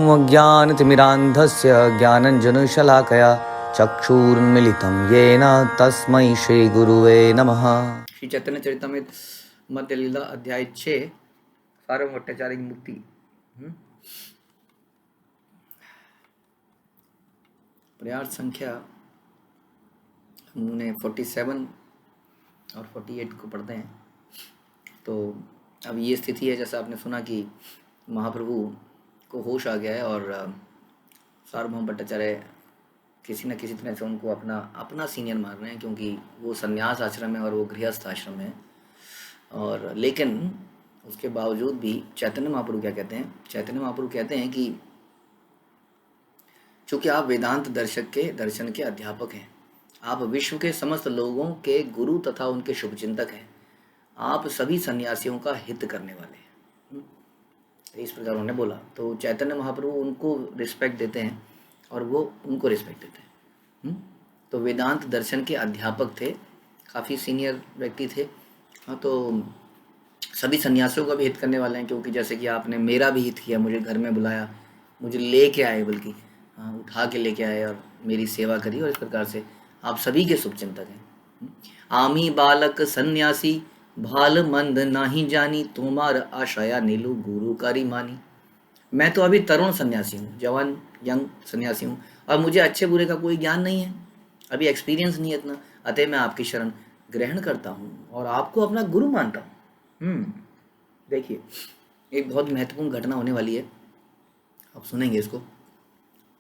अज्ञानतिमिरान्धस्य ज्ञानञ्जनशलाकया चक्षुरुन्मिलितं येन तस्मै श्रीगुरुवे नमः। श्री चैतन्य चरितमृत मध्य लीला अध्याय 6 सार्वभौम भट्टाचार्य की मुक्ति। प्रयास संख्या हमने 47 और 48 को पढ़ते हैं। तो अब ये स्थिति है, जैसा आपने सुना कि महाप्रभु को होश आ गया है और सार्वभौम भट्टाचार्य किसी न किसी तरह से उनको अपना सीनियर मान रहे हैं, क्योंकि वो संन्यास आश्रम है और वो गृहस्थ आश्रम है। और लेकिन उसके बावजूद भी चैतन्य महाप्रभु क्या कहते हैं? चैतन्य महाप्रभु कहते हैं कि चूँकि आप वेदांत दर्शन के अध्यापक हैं, आप विश्व के समस्त लोगों के गुरु तथा उनके शुभचिंतक हैं, आप सभी सन्यासियों का हित करने वाले हैं। इस प्रकार उन्होंने बोला। तो चैतन्य महाप्रभु उनको रिस्पेक्ट देते हैं और वो उनको रिस्पेक्ट देते हैं। तो वेदांत दर्शन के अध्यापक थे, काफ़ी सीनियर व्यक्ति थे। हाँ, तो सभी सन्यासियों का भी हित करने वाले हैं, क्योंकि जैसे कि आपने मेरा भी हित किया, मुझे घर में बुलाया, मुझे लेके आए, बल्कि उठा के लेके आए और मेरी सेवा करी, और इस प्रकार से आप सभी के शुभचिंतक हैं। आमी बालक सन्यासी भाल मंद नाही जानी, तुम्हार आशया नीलू गुरु कारी मानी। मैं तो अभी तरुण सन्यासी हूँ, जवान यंग सन्यासी हूँ, और मुझे अच्छे बुरे का कोई ज्ञान नहीं है, अभी एक्सपीरियंस नहीं है इतना, अतः मैं आपकी शरण ग्रहण करता हूँ और आपको अपना गुरु मानता हूँ। देखिए, एक बहुत महत्वपूर्ण घटना होने वाली है, आप सुनेंगे इसको।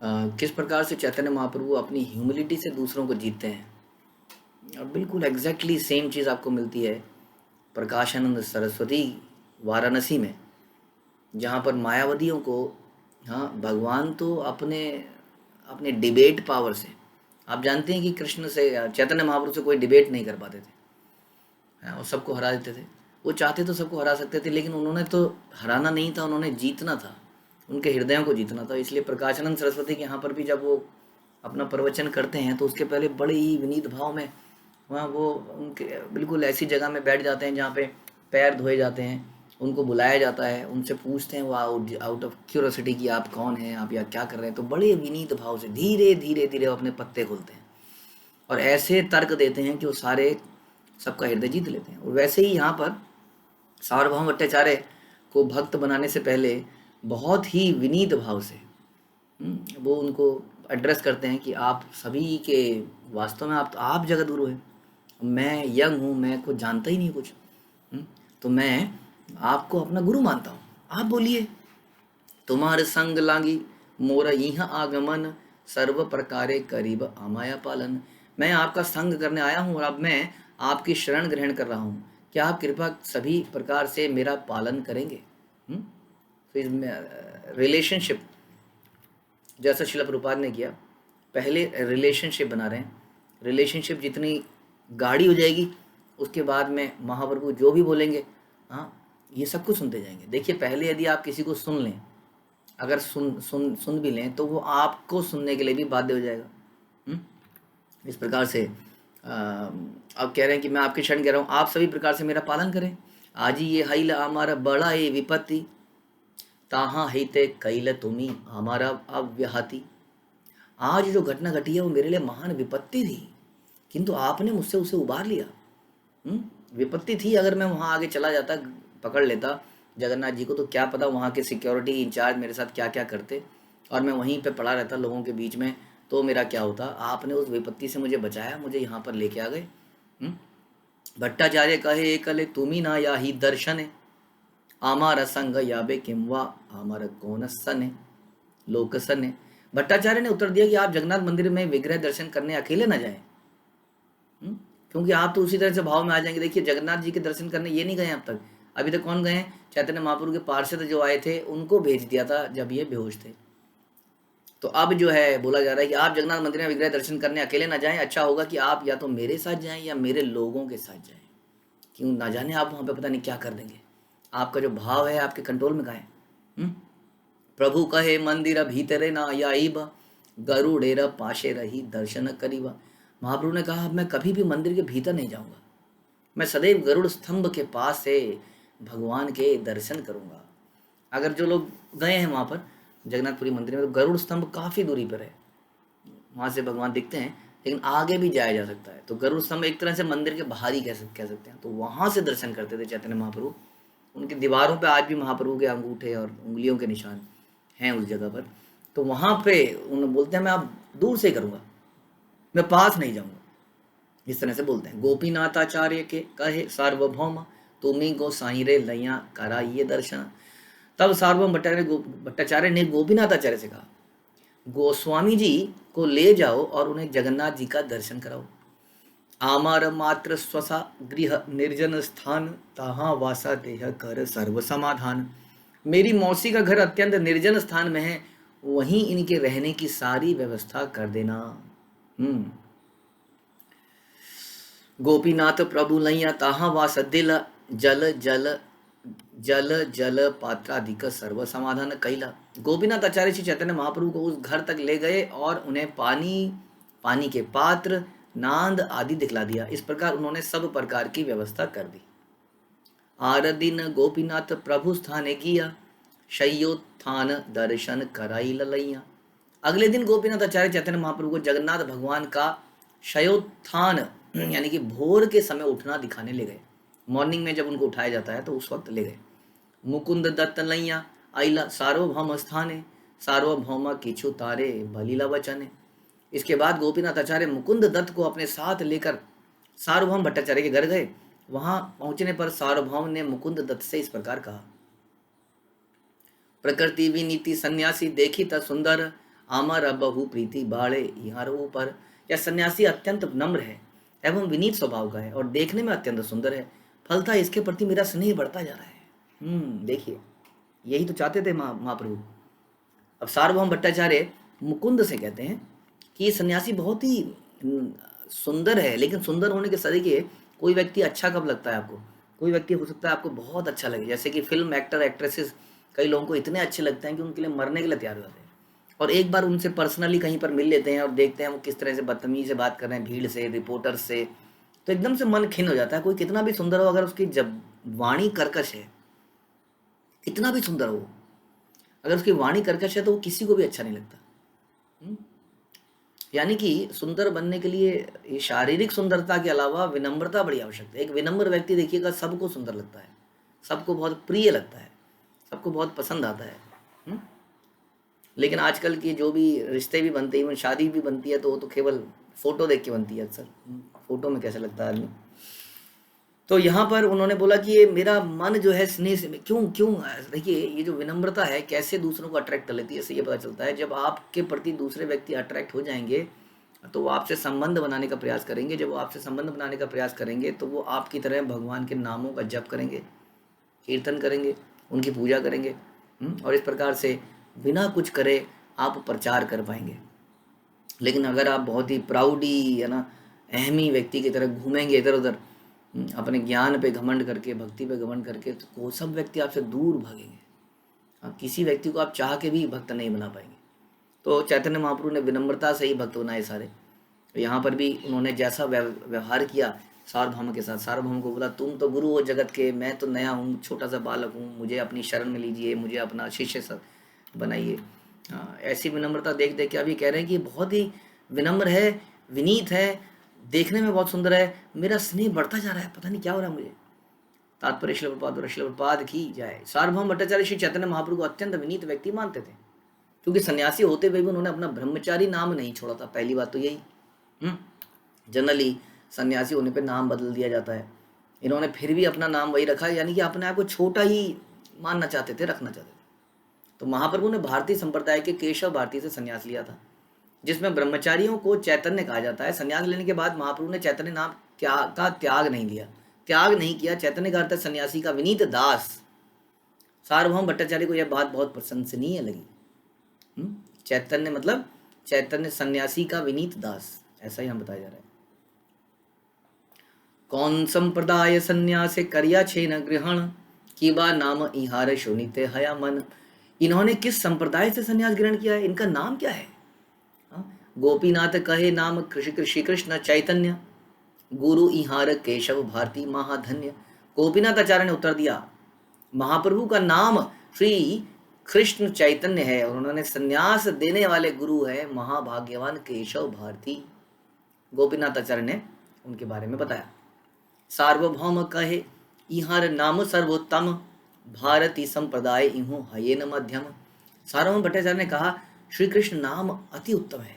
किस प्रकार से चैतन्य महाप्रभु अपनी ह्यूमिलिटी से दूसरों को जीतते हैं। और बिल्कुल एग्जैक्टली सेम चीज़ आपको मिलती है प्रकाशानंद सरस्वती वाराणसी में, जहाँ पर मायावतियों को भगवान तो अपने डिबेट पावर से, आप जानते हैं कि कृष्ण से चैतन्य महाप्रभु से कोई डिबेट नहीं कर पाते थे, और सबको हरा देते थे। वो चाहते तो सबको हरा सकते थे, लेकिन उन्होंने तो हराना नहीं था, उन्होंने जीतना था, उनके हृदयों को जीतना था। इसलिए प्रकाशानंद सरस्वती के यहाँ पर भी जब वो अपना प्रवचन करते हैं तो उसके पहले बड़े ही विनीत भाव में वहाँ वो उनके बिल्कुल ऐसी जगह में बैठ जाते हैं जहाँ पे पैर धोए जाते हैं, उनको बुलाया जाता है, उनसे पूछते हैं वो आउट ऑफ क्यूरोसिटी कि आप कौन हैं, आप यहाँ क्या कर रहे हैं। तो बड़े विनीत भाव से धीरे धीरे धीरे वो अपने पत्ते खोलते हैं और ऐसे तर्क देते हैं कि वो सारे सबका हृदय जीत लेते हैं। और वैसे ही यहाँ पर सार्वभौम भट्टाचार्य को भक्त बनाने से पहले बहुत ही विनीत भाव से वो उनको एड्रेस करते हैं कि आप सभी के वास्तव में आप जगत गुरु हैं, मैं यंग हूँ, मैं कुछ जानता ही नहीं कुछ, तो मैं आपको अपना गुरु मानता हूँ, आप बोलिए। तुम्हारे संग लागी मोरा यह आगमन, सर्व प्रकारे करीब आमाया पालन। मैं आपका संग करने आया हूँ और अब मैं आपकी शरण ग्रहण कर रहा हूँ, क्या आप कृपा सभी प्रकार से मेरा पालन करेंगे। तो इसमें रिलेशनशिप, जैसा शिला प्रभुपाद ने किया, पहले रिलेशनशिप बना रहे हैं। रिलेशनशिप जितनी गाढ़ी हो जाएगी, उसके बाद में महाप्रभु जो भी बोलेंगे ये सब कुछ सुनते जाएंगे। देखिए, पहले यदि आप किसी को सुन लें, अगर सुन भी लें, तो वो आपको सुनने के लिए भी बाध्य हो जाएगा। इस प्रकार से आप कह रहे हैं कि मैं आपकी शरण कह रहा हूँ, आप सभी प्रकार से मेरा पालन करें। आज ही ये हईल हमारा बड़ा ये विपत्ति, ताहा हिते कैल तुम्ही हमारा अव्याहति। आज जो घटना घटी है वो मेरे लिए महान विपत्ति थी, किंतु आपने मुझसे उसे उबार लिया। विपत्ति थी, अगर मैं वहाँ आगे चला जाता, पकड़ लेता जगन्नाथ जी को, तो क्या पता वहाँ के सिक्योरिटी इंचार्ज मेरे साथ क्या क्या करते और मैं वहीं पे पड़ा रहता लोगों के बीच में, तो मेरा क्या होता। आपने उस विपत्ति से मुझे बचाया, मुझे यहाँ पर लेके आ गए। भट्टाचार्य कहे एकले तुम्ही ना या ही दर्शने, आमार संग याबे किंवा आमार कौन सने लोक सने। भट्टाचार्य ने उत्तर दिया कि आप जगन्नाथ मंदिर में विग्रह दर्शन करने अकेले ना जाएं, क्योंकि आप तो उसी तरह से भाव में आ जाएंगे। देखिए, जगन्नाथ जी के दर्शन करने ये नहीं गए अब तक, अभी तक कौन गए हैं? चैतन्य महाप्रभु के पार्षद जो आए थे उनको भेज दिया था जब ये बेहोश थे। तो अब जो है बोला जा रहा है कि आप जगन्नाथ मंदिर में विग्रह दर्शन करने अकेले ना जाएं, अच्छा होगा कि आप या तो मेरे साथ जाएं या मेरे लोगों के साथ जाएं, क्यों ना जाने आप वहाँ पे पता नहीं क्या कर देंगे। आपका जो भाव है आपके कंट्रोल में कहाँ है। प्रभु कहे मंदिर भीतरे ना आईब, गरुड़ेर पाशे रही दर्शन करीबा। महाप्रभु ने कहा, अब मैं कभी भी मंदिर के भीतर नहीं जाऊंगा, मैं सदैव गरुड़ स्तंभ के पास से भगवान के दर्शन करूंगा। अगर जो लोग गए हैं वहाँ पर, जगन्नाथपुरी मंदिर में, तो गरुड़ स्तंभ काफ़ी दूरी पर है, वहाँ से भगवान दिखते हैं, लेकिन आगे भी जाया जा सकता है। तो गरुड़ स्तंभ एक तरह से मंदिर के बाहर ही कह सकते हैं। तो वहाँ से दर्शन करते थे चैतन्य महाप्रभु। उनकी दीवारों पे आज भी महाप्रभु के अंगूठे और उंगलियों के निशान हैं उस जगह पर। तो वहाँ पे उन्हें बोलते हैं मैं आप दूर से करूँगा, मैं पास नहीं जाऊँगा, इस तरह से बोलते हैं। गोपीनाथाचार्य के कहे सार्वभौम तुम्ही गोसाई रे लैया कराइए दर्शन। तब सार्वभौम भट्टाचार्य ने गोपीनाथाचार्य से कहा, गोस्वामी जी को ले जाओ और उन्हें जगन्नाथ जी का दर्शन कराओ। आमार मात्र स्वसा गृह निर्जन स्थान तहाँ वासा देह कर सर्व समाधान। मेरी मौसी का घर अत्यंत निर्जन स्थान में है, वहीं इनके रहने की सारी व्यवस्था कर देना। गोपीनाथ प्रभु लैया तहाँ वास दिल जल जल जल जल पात्राधिक सर्व समाधान कैला। गोपीनाथ आचार्य श्री चैतन्य महाप्रभु को उस घर तक ले गए और उन्हें पानी के पात्र, नांद आदि दिखला दिया। इस प्रकार उन्होंने सब प्रकार की व्यवस्था कर दी। आर दिन गोपीनाथ प्रभु स्थाने किया, शय्योत्थान दर्शन कराई ललैया। अगले दिन गोपीनाथ आचार्य चैतन्य महाप्रभु को जगन्नाथ भगवान का शयोत्थान यानी कि भोर के समय उठना दिखाने ले गए। मॉर्निंग में जब उनको उठाया जाता है तो उस वक्त ले गए। मुकुंद दत्त लैया आइला सार्वभौम स्थाने, सार्वभौम किछु तारे बलीला वचने। इसके बाद गोपीनाथ आचार्य मुकुंद दत्त को अपने साथ लेकर सार्वभौम भट्टाचार्य के घर गए। वहां पहुंचने पर सार्वभौम ने मुकुंद दत्त से इस प्रकार कहा, प्रकृति विनीति सन्यासी देखी त सुंदर, आमर बहु प्रीति बाड़े यहाँ ऊपर। यह सन्यासी अत्यंत नम्र है एवं विनीत स्वभाव का है और देखने में अत्यंत सुंदर है, फलता इसके प्रति मेरा स्नेह बढ़ता जा रहा है। देखिए यही तो चाहते थे महाप्रभु। अब सार्वभौम भट्टाचार्य मुकुंद से कहते हैं कि ये सन्यासी बहुत ही सुंदर है, लेकिन सुंदर होने के सरीके कोई व्यक्ति अच्छा कब लगता है आपको? कोई व्यक्ति हो सकता है आपको बहुत अच्छा लगे, जैसे कि फिल्म एक्टर एक्ट्रेसेस कई लोगों को इतने अच्छे लगते हैं कि उनके लिए मरने के लिए तैयार हो जाते हैं, और एक बार उनसे पर्सनली कहीं पर मिल लेते हैं और देखते हैं वो किस तरह से बदतमीजी से बात कर रहे हैं भीड़ से, रिपोर्टर्स से, तो एकदम से मन खिन्न हो जाता है। कोई कितना भी सुंदर हो, अगर उसकी जब वाणी कर्कश है, कितना भी सुंदर हो, अगर उसकी वाणी कर्कश है तो वो किसी को भी अच्छा नहीं लगता। यानी कि सुंदर बनने के लिए ये शारीरिक सुंदरता के अलावा विनम्रता बड़ी आवश्यक है। एक विनम्र व्यक्ति देखिएगा सबको सुंदर लगता है, सबको बहुत प्रिय लगता है, सबको बहुत पसंद आता है। लेकिन आजकल की जो भी रिश्ते भी बनते हैं, शादी भी बनती है, तो वो तो केवल फोटो देख के बनती है। अक्सर फोटो में कैसा लगता है आदमी। तो यहाँ पर उन्होंने बोला कि ये मेरा मन जो है स्नेह से क्यों देखिए ये जो विनम्रता है कैसे दूसरों को अट्रैक्ट कर लेती है, इससे ये पता चलता है जब आपके प्रति दूसरे व्यक्ति अट्रैक्ट हो जाएंगे तो वो आपसे संबंध बनाने का प्रयास करेंगे। जब वो आपसे संबंध बनाने का प्रयास करेंगे तो वो आपकी तरह भगवान के नामों का जप करेंगे, कीर्तन करेंगे, उनकी पूजा करेंगे, और इस प्रकार से बिना कुछ करे आप प्रचार कर पाएंगे। लेकिन अगर आप बहुत ही प्राउडी है ना, अहमी व्यक्ति की तरह घूमेंगे इधर उधर, अपने ज्ञान पे घमंड करके, भक्ति पे घमंड करके, तो वो सब व्यक्ति आपसे दूर भागेंगे। आप किसी व्यक्ति को आप चाह के भी भक्त नहीं बना पाएंगे। तो चैतन्य महाप्रभु ने विनम्रता से ही भक्त बनाए सारे। यहाँ पर भी उन्होंने जैसा व्यवहार किया सार्वभौम के साथ, सार्वभौम को बोला तुम तो गुरु हो जगत के, मैं तो नया हूँ, छोटा सा बालक हूँ, मुझे अपनी शरण में लीजिए, मुझे अपना शिष्य सब बनाइए। ऐसी विनम्रता देख देख के अभी कह रहे हैं कि बहुत ही विनम्र है, विनीत है, देखने में बहुत सुंदर है, मेरा स्नेह बढ़ता जा रहा है, पता नहीं क्या हो रहा है मुझे। तात्पर्य श्रील प्रभुपाद की जाए। सार्वभौम भट्टाचार्य श्री चैतन्य महाप्रभु को अत्यंत विनीत व्यक्ति मानते थे, क्योंकि सन्यासी होते हुए भी उन्होंने अपना ब्रह्मचारी नाम नहीं छोड़ा था। पहली बात तो यही, जनरली सन्यासी होने पे नाम बदल दिया जाता है, इन्होंने फिर भी अपना नाम वही रखा, यानी कि अपने आप को छोटा ही मानना चाहते थे, रखना चाहते थे। तो महाप्रभु ने भारतीय संप्रदाय के केशव भारती से संन्यास लिया था, जिसमें ब्रह्मचारियों को चैतन्य कहा जाता है। संन्यास लेने के बाद महाप्रभु ने चैतन्य नाम का त्याग नहीं किया। चैतन्य का अर्थ है सन्यासी का विनीत दास। सार्वभौम भट्टाचार्य को यह बात बहुत प्रशंसनीय लगी। चैतन्य मतलब चैतन्य सन्यासी का विनीत दास, ऐसा ही हम बताया जा रहा है। कौन संप्रदाय सन्यासे करिया छेन ग्रहण, की बा नाम इहार शोनिते हया मन। इन्होंने किस संप्रदाय से संन्यास ग्रहण किया है, इनका नाम क्या है? गोपीनाथ कहे नाम श्री कृष्ण चैतन्य, गुरु इहार केशव भारती महाधन्य। गोपीनाथ आचार्य ने उत्तर दिया, महाप्रभु का नाम श्री कृष्ण चैतन्य है और उन्होंने संन्यास देने वाले गुरु है महाभाग्यवान केशव भारती। गोपीनाथ आचार्य ने उनके बारे में बताया। सार्वभौम कहे इहर नाम सर्वोत्तम, भारती संप्रदाय इहु हयेन मध्यम। सार्वभौम भट्टाचार्य ने कहा श्री कृष्ण नाम अति उत्तम है,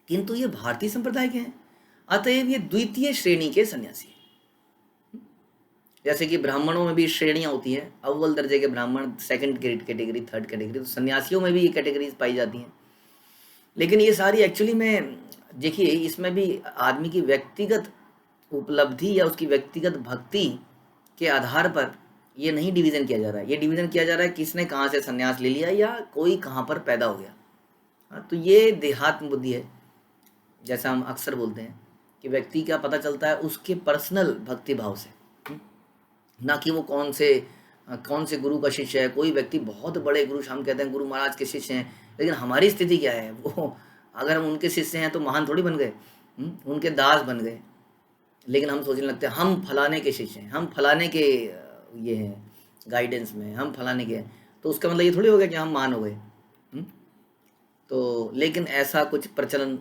किंतु ये भारतीय संप्रदाय के हैं, अतएव ये द्वितीय श्रेणी के सन्यासी। जैसे कि ब्राह्मणों में भी श्रेणियां होती हैं, अव्वल दर्जे के ब्राह्मण, सेकंड कैटेगरी, थर्ड कैटेगरी, तो सन्यासियों में भी ये कैटेगरीज पाई जाती हैं। लेकिन ये सारी एक्चुअली में देखिए, इसमें भी आदमी की व्यक्तिगत उपलब्धि या उसकी व्यक्तिगत भक्ति के आधार पर ये नहीं डिवीजन किया जा रहा है। ये डिवीजन किया जा रहा है किसने कहाँ से संन्यास ले लिया या कोई कहाँ पर पैदा हो गया। हाँ, तो ये देहात्म बुद्धि है, जैसा हम अक्सर बोलते हैं कि व्यक्ति का पता चलता है उसके पर्सनल भक्ति भाव से, ना कि वो कौन से गुरु का शिष्य है। कोई व्यक्ति बहुत बड़े गुरु, हम कहते हैं गुरु महाराज के शिष्य हैं, लेकिन हमारी स्थिति क्या है, वो अगर हम उनके शिष्य हैं तो महान थोड़ी बन गए, उनके दास बन गए। लेकिन हम सोचने लगते हैं हम फलाने के शिष्य हैं, हम फलाने के ये हैं गाइडेंस में, हम फलाने के हैं, तो उसका मतलब ये थोड़ी हो गया कि हम महान हो गए। तो लेकिन ऐसा कुछ प्रचलन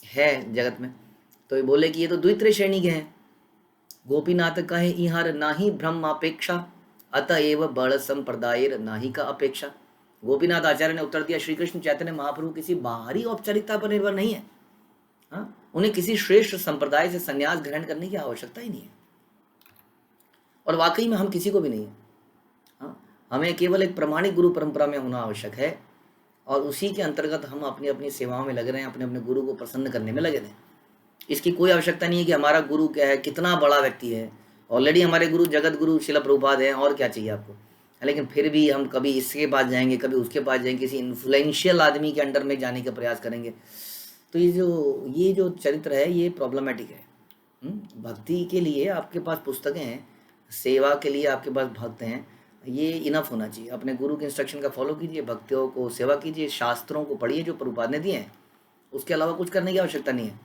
है जगत में, तो ये बोले कि ये तो द्वितीय श्रेणी के हैं। गोपीनाथ कहे इहार नाही ब्रह्मापेक्षा, अतएव बड़ संप्रदाय नाही का अपेक्षा। गोपीनाथ आचार्य ने उत्तर दिया श्री कृष्ण चैतन्य महाप्रभु किसी बाहरी औपचारिकता पर निर्भर नहीं है। हाँ, उन्हें किसी श्रेष्ठ संप्रदाय से संन्यास ग्रहण करने की आवश्यकता ही नहीं है, और वाकई में हम किसी को भी नहीं है। हाँ, हमें केवल एक प्रमाणिक गुरु परंपरा में होना आवश्यक है, और उसी के अंतर्गत हम अपनी अपनी सेवाओं में लगे रहें, अपने अपने गुरु को प्रसन्न करने में लगे रहें। इसकी कोई आवश्यकता नहीं है कि हमारा गुरु क्या है, कितना बड़ा व्यक्ति है। ऑलरेडी हमारे गुरु जगत गुरु शिला प्रभुपाद हैं, और क्या चाहिए आपको। लेकिन फिर भी हम कभी इसके पास जाएंगे, कभी उसके पास जाएंगे, किसी इन्फ्लुएंशियल आदमी के अंडर में जाने का प्रयास करेंगे। तो ये जो चरित्र है ये प्रॉब्लमेटिक है। भक्ति के लिए आपके पास पुस्तकें हैं, सेवा के लिए आपके पास भक्त हैं, ये इनफ होना चाहिए। अपने गुरु के इंस्ट्रक्शन का फॉलो कीजिए, भक्तों को सेवा कीजिए, शास्त्रों को पढ़िए जो प्रभुपाद ने दिए हैं, उसके अलावा कुछ करने की आवश्यकता नहीं है।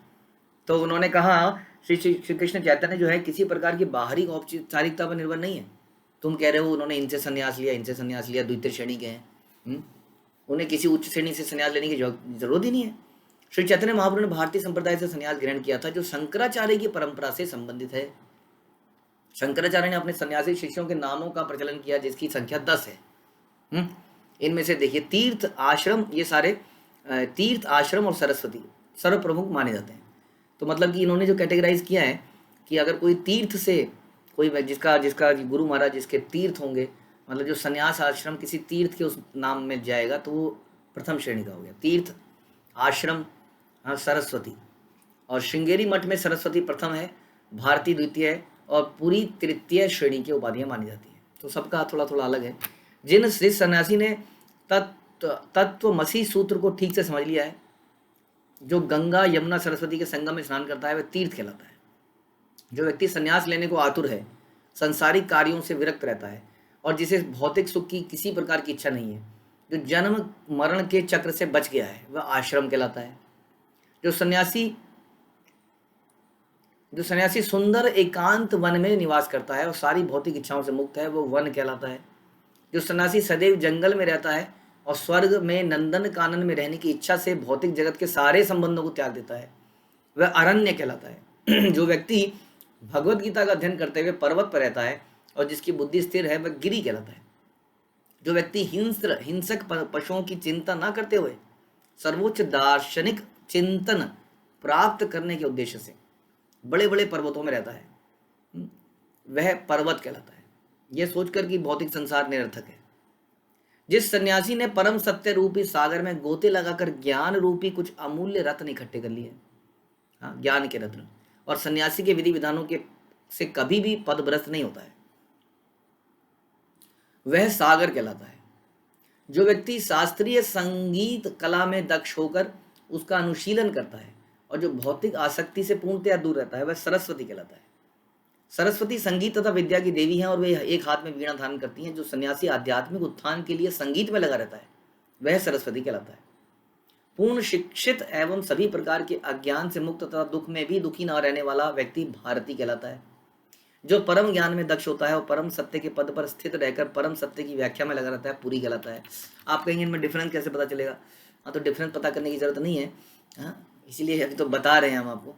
तो उन्होंने कहा श्री कृष्ण चैतन्य जो है किसी प्रकार की बाहरी औपचारिकता पर निर्भर नहीं है। तुम कह रहे हो उन्होंने इनसे संन्यास लिया, इनसे संन्यास लिया, द्वितीय श्रेणी के हैं, उन्हें किसी उच्च श्रेणी से संन्यास लेने की जरूरत ही नहीं है। श्री चैतन्य महाप्रभु ने भारतीय संप्रदाय से संन्यास ग्रहण किया था, जो शंकराचार्य की परंपरा से संबंधित है। शंकराचार्य ने अपने सन्यासी शिष्यों के नामों का प्रचलन किया, जिसकी संख्या 10 है। इनमें से देखिए तीर्थ आश्रम, ये सारे तीर्थ आश्रम और सरस्वती सर्व प्रमुख माने जाते हैं। तो मतलब कि इन्होंने जो कैटेगराइज किया है कि अगर कोई तीर्थ से कोई जिसका गुरु महाराज जिसके तीर्थ होंगे, मतलब जो सन्यास आश्रम किसी तीर्थ के उस नाम में जाएगा, तो वो प्रथम श्रेणी का हो गया। तीर्थ आश्रम, हाँ, सरस्वती, और श्रृंगेरी मठ में सरस्वती प्रथम है, भारती द्वितीय है, और पूरी तृतीय श्रेणी की उपाधियां मानी जाती हैं। तो सबका थोड़ा थोड़ा अलग है। जिन श्री सन्यासी ने तत्वमसी सूत्र को ठीक से समझ लिया है, जो गंगा यमुना सरस्वती के संगम में स्नान करता है, वह तीर्थ कहलाता है। जो व्यक्ति संन्यास लेने को आतुर है, संसारिक कार्यों से विरक्त रहता है, और जिसे भौतिक सुख की किसी प्रकार की इच्छा नहीं है, जो जन्म मरण के चक्र से बच गया है, वह आश्रम कहलाता है। जो सन्यासी सुंदर एकांत वन में निवास करता है और सारी भौतिक इच्छाओं से मुक्त है, वो वन कहलाता है। जो सन्यासी सदैव जंगल में रहता है और स्वर्ग में नंदन कानन में रहने की इच्छा से भौतिक जगत के सारे संबंधों को त्याग देता है, वह अरण्य कहलाता है। जो व्यक्ति भगवत गीता का अध्ययन करते हुए पर्वत पर रहता है और जिसकी बुद्धि स्थिर है, वह गिरी कहलाता है। जो व्यक्ति हिंसक पशुओं की चिंता न करते हुए सर्वोच्च दार्शनिक चिंतन प्राप्त करने के उद्देश्य से बड़े बड़े पर्वतों में रहता है, वह पर्वत कहलाता है। यह सोचकर कि भौतिक संसार निरर्थक है। जिस सन्यासी ने परम सत्य रूपी सागर में गोते लगाकर ज्ञान रूपी कुछ अमूल्य रत्न इकट्ठे कर लिए, हाँ, ज्ञान के रत्न, और सन्यासी के विधि विधानों के से कभी भी पदभ्रष्ट नहीं होता है, वह सागर कहलाता है। जो व्यक्ति शास्त्रीय संगीत कला में दक्ष होकर उसका अनुशीलन करता है और जो भौतिक आसक्ति से पूर्णतया दूर रहता है, वह सरस्वती कहलाता है। सरस्वती संगीत तथा विद्या की देवी हैं और वे एक हाथ में वीणा धारण करती हैं। जो सन्यासी आध्यात्मिक उत्थान के लिए संगीत में लगा रहता है, वह सरस्वती कहलाता है। पूर्ण शिक्षित एवं सभी प्रकार के अज्ञान से मुक्त तथा दुख में भी दुखी न रहने वाला व्यक्ति भारती कहलाता है। जो परम ज्ञान में दक्ष होता है वो परम सत्य के पद पर स्थित रहकर परम सत्य की व्याख्या में लगा रहता है, पूरी गलत है। आप कहेंगे इनमें डिफरेंस कैसे पता चलेगा? हाँ, तो डिफरेंस पता करने की जरूरत नहीं है। हाँ, इसीलिए अभी तो बता रहे हैं हम आपको।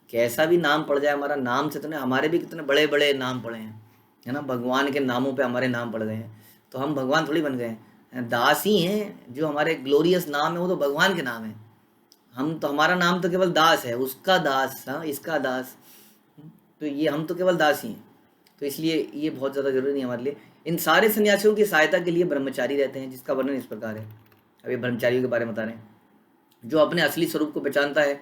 कैसा भी नाम पड़ जाए हमारा, नाम से तो नहीं, हमारे भी कितने बड़े बड़े नाम पड़े हैं, है ना, भगवान के नामों पे हमारे नाम पड़ गए हैं, तो हम भगवान थोड़ी बन गए हैं, दास ही हैं। जो हमारे ग्लोरियस नाम है वो तो भगवान के नाम है। हम तो, हमारा नाम तो केवल दास है, उसका दास, हाँ, इसका दास, तो ये हम तो केवल दास ही हैं। तो इसलिए ये बहुत ज़्यादा जरूरी नहीं है हमारे लिए। इन सारे सन्यासियों की सहायता के लिए ब्रह्मचारी रहते हैं, जिसका वर्णन इस प्रकार है। अभी ब्रह्मचारियों के बारे में बता रहे हैं। जो अपने असली स्वरूप को पहचानता है,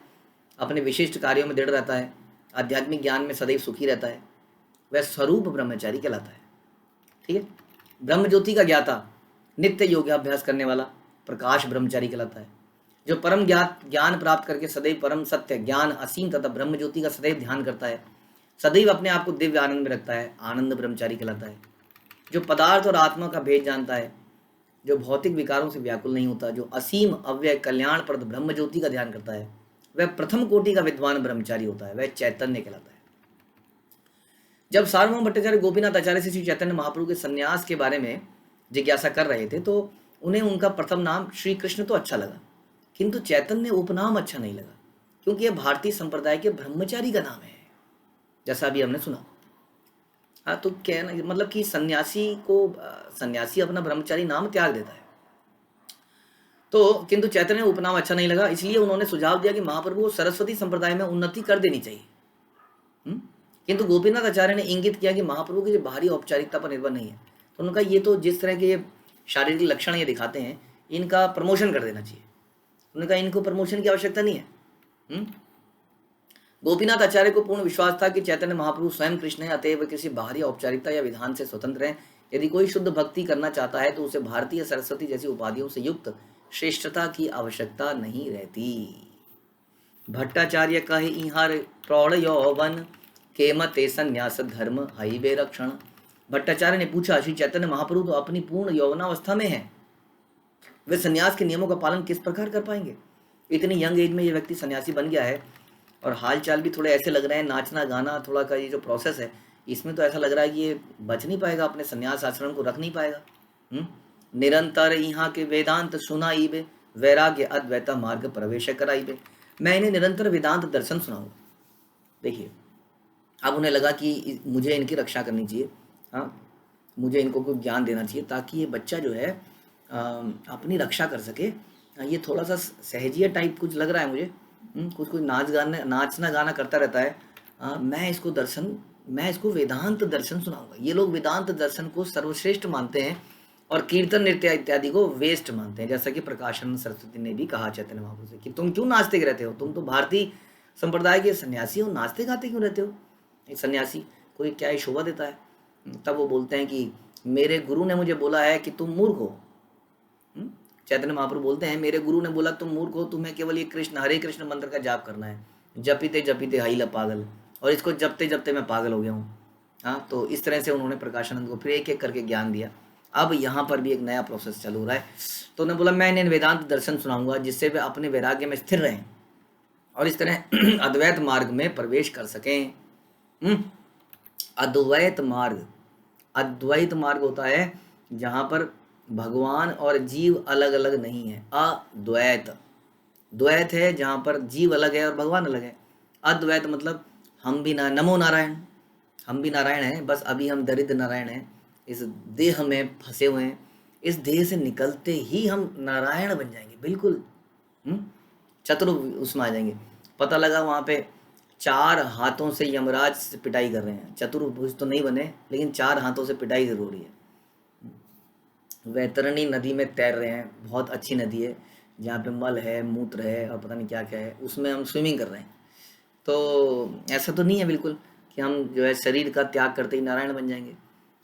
अपने विशिष्ट कार्यों में दृढ़ रहता है, आध्यात्मिक ज्ञान में सदैव सुखी रहता है, वह स्वरूप ब्रह्मचारी कहलाता है। ठीक है। ब्रह्म ज्योति का ज्ञाता, नित्य योगाभ्यास करने वाला प्रकाश ब्रह्मचारी कहलाता है। जो परम ज्ञान प्राप्त करके सदैव परम सत्य ज्ञान असीम तथा ब्रह्म ज्योति का सदैव ध्यान करता है, सदैव अपने आप को दिव्य आनंद में रखता है, आनंद ब्रह्मचारी कहलाता है। जो पदार्थ और आत्मा का भेद जानता है, जो भौतिक विकारों से व्याकुल नहीं होता, जो असीम अव्यय कल्याणप्रद ब्रह्म ज्योति का ध्यान करता है, वह प्रथम कोटि का विद्वान ब्रह्मचारी होता है, वह चैतन्य कहलाता है। जब सार्वभौम भट्टाचार्य गोपीनाथ आचार्य से श्री चैतन्य महाप्रभु के संन्यास के बारे में जिज्ञासा कर रहे थे, तो उन्हें उनका प्रथम नाम श्री कृष्ण तो अच्छा लगा, किंतु चैतन्य उपनाम अच्छा नहीं लगा, क्योंकि यह भारतीय संप्रदाय के ब्रह्मचारी का नाम है, जैसा अभी हमने सुना। हाँ, तो कहना मतलब कि सन्यासी अपना ब्रह्मचारी नाम त्याग देता है। तो किंतु चैतन्य उपनाम अच्छा नहीं लगा, इसलिए उन्होंने सुझाव दिया कि महाप्रभु को सरस्वती संप्रदाय में उन्नति कर देनी चाहिए। किंतु गोपीनाथ आचार्य ने इंगित किया कि महाप्रभु की बाहरी औपचारिकता पर निर्भर नहीं है, तो उन्होंने कहा ये तो जिस तरह के ये शारीरिक लक्षण ये दिखाते हैं, इनका प्रमोशन कर देना चाहिए। उन्होंने कहा इनको प्रमोशन की आवश्यकता नहीं है। गोपीनाथ आचार्य को पूर्ण विश्वास था कि चैतन्य महाप्रभु स्वयं कृष्ण है, अतएव किसी बाहरी औपचारिकता या विधान से स्वतंत्र हैं। यदि कोई शुद्ध भक्ति करना चाहता है तो उसे भारतीय सरस्वती जैसी उपाधियों से युक्त श्रेष्ठता की आवश्यकता नहीं रहती। भट्टाचार्य कहे इहार प्रौढ़ यौवन के मते संन्यास धर्म हईबे रक्षण। भट्टाचार्य ने पूछा, श्री चैतन्य महाप्रभु तो अपनी पूर्ण यौवनावस्था में है, वे संन्यास के नियमों का पालन किस प्रकार कर पाएंगे? इतनी यंग एज में ये व्यक्ति सन्यासी बन गया है, और हाल चाल भी थोड़े ऐसे लग रहे हैं, नाचना गाना थोड़ा का ये जो प्रोसेस है, इसमें तो ऐसा लग रहा है कि ये बच नहीं पाएगा, अपने संन्यास आश्रम को रख नहीं पाएगा। निरंतर यहाँ के वेदांत सुनाइबे, वैराग्य अद्वैता मार्ग प्रवेश कराइबे। मैं इन्हें निरंतर वेदांत दर्शन सुनाऊंगा। देखिए, अब उन्हें लगा कि मुझे इनकी रक्षा करनी चाहिए, हाँ, मुझे इनको कोई ज्ञान देना चाहिए, ताकि ये बच्चा जो है अपनी रक्षा कर सके। ये थोड़ा सा सहजिया टाइप कुछ लग रहा है मुझे, कुछ नाचना गाना करता रहता है। मैं इसको वेदांत दर्शन सुनाऊंगा। ये लोग वेदांत दर्शन को सर्वश्रेष्ठ मानते हैं और कीर्तन नृत्य इत्यादि को वेस्ट मानते हैं, जैसा कि प्रकाशानंद सरस्वती ने भी कहा चैतन्य महाप्रभु से कि तुम क्यों नाचते रहते हो, तुम तो भारतीय संप्रदाय के सन्यासी हो, नाचते गाते क्यों रहते हो? एक सन्यासी कोई क्या ही शोभा देता है? तब वो बोलते हैं कि मेरे गुरु ने मुझे बोला है कि तुम मूर्ख हो। चैतन्य महाप्रभु बोलते हैं, मेरे गुरु ने बोला तुम मूर्ख हो, तुम्हें केवल ये कृष्ण हरे कृष्ण मंत्र का जाप करना है। जपीते जपीते हाइला पागल, और इसको जपते जपते मैं पागल हो गया हूँ। हाँ, तो इस तरह से उन्होंने प्रकाशानंद को फिर एक एक करके ज्ञान दिया। अब यहाँ पर भी एक नया प्रोसेस चालू हो रहा है। तो उन्होंने बोला मैं इन्हें वेदांत दर्शन सुनाऊंगा, जिससे वे अपने वैराग्य में स्थिर रहें और इस तरह अद्वैत मार्ग में प्रवेश कर सकें। अद्वैत मार्ग होता है जहाँ पर भगवान और जीव अलग अलग नहीं है। द्वैत है जहाँ पर जीव अलग है और भगवान अलग है। अद्वैत मतलब हम भी नमो नारायण, हम भी नारायण हैं, बस अभी हम दरिद्र नारायण हैं, इस देह में फंसे हुए हैं। इस देह से निकलते ही हम नारायण बन जाएंगे, बिल्कुल चतुर्भुज उसमें आ जाएंगे। पता लगा वहाँ पे 4 हाथों से यमराज से पिटाई कर रहे हैं। चतुर्भुज तो नहीं बने, लेकिन 4 हाथों से पिटाई जरूर हो रही है। वैतरणी नदी में तैर रहे हैं, बहुत अच्छी नदी है जहाँ पे मल है, मूत्र है और पता नहीं क्या क्या है, उसमें हम स्विमिंग कर रहे हैं। तो ऐसा तो नहीं है बिल्कुल कि हम जो है शरीर का त्याग करते ही नारायण बन जाएंगे।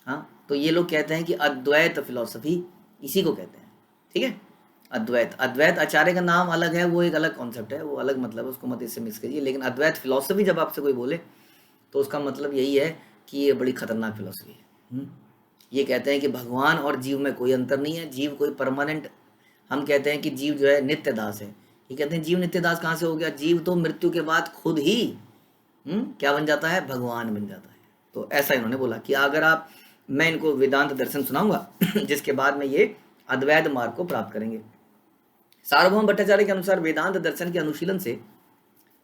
हाँ, तो ये लोग कहते हैं कि अद्वैत फिलॉसफी इसी को कहते हैं। ठीक है, अद्वैत आचार्य का नाम अलग है, वो एक अलग कॉन्सेप्ट है, वो अलग मतलब है, उसको मत इससे मिक्स करिए। लेकिन अद्वैत फिलॉसफी जब आपसे कोई बोले तो उसका मतलब यही है कि ये बड़ी खतरनाक फिलॉसफी है। ये कहते हैं कि भगवान और जीव में कोई अंतर नहीं है, जीव कोई परमानेंट, हम कहते हैं कि जीव जो है नित्य दास है। ये कहते हैं जीव नित्य दास कहाँ से हो गया? जीव तो मृत्यु के बाद खुद ही क्या बन जाता है? भगवान बन जाता है। तो ऐसा इन्होंने बोला कि अगर आप, मैं इनको वेदांत दर्शन सुनाऊंगा जिसके बाद में ये अद्वैत मार्ग को प्राप्त करेंगे। सार्वभौम भट्टाचार्य के अनुसार वेदांत दर्शन के अनुशीलन से